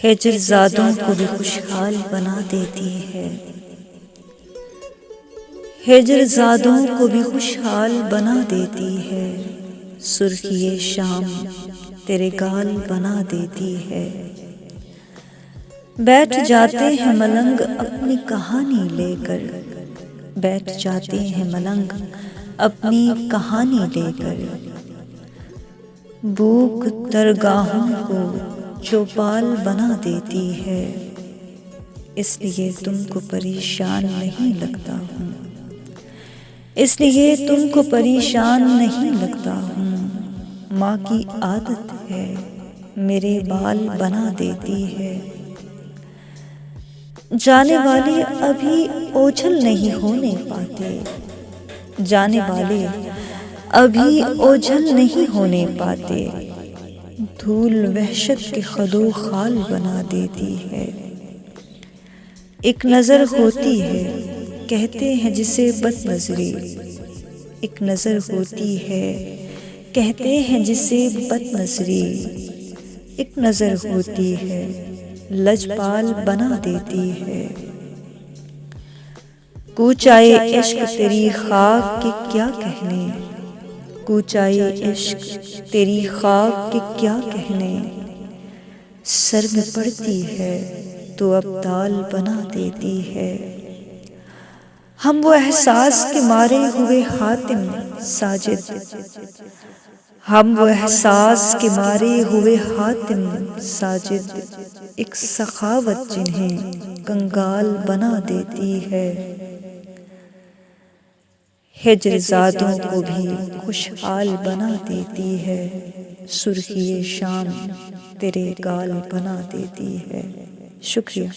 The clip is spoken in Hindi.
हिजरज़ादों को भी खुशहाल बना देती है। हिजरज़ादों को भी खुशहाल बना देती है। सुर्खिए शाम तेरे गाल बना देती है। बैठ जाते हैं मलंग अपनी कहानी लेकर, बैठ जाते हैं मलंग अपनी कहानी लेकर। भूख दरगाहों को चौपाल बना देती है, इसलिए तुमको परेशान नहीं लगता हूँ, इसलिए तुमको परेशान नहीं लगता हूँ। माँ की आदत है मेरे बाल बना देती है। जाने वाले अभी ओझल नहीं होने पाते, जाने वाले अभी ओझल नहीं होने पाते। धूल वहशत के खदो खाल बना देती है। एक नज़र होती है कहते हैं जिसे बदनज़री, एक नज़र होती है कहते हैं जिसे बदनज़री। एक नज़र होती है लजपाल बना देती है। कूचाए इश्क तेरी खाक के क्या कहने, कूचाए इश्क तेरी खाक के क्या कहने। सर में पड़ती है तो अब ताल बना देती है। हम वो एहसास के मारे हुए हातिम साजिद, हम वो एहसास के मारे हुए हातिम साजिद। एक सखावत जिन्हें कंगाल बना देती है। हिजरज़ादों को भी खुशहाल बना देती है। सुर्खिए शाम तेरे गाल बना देती है। शुक्रिया।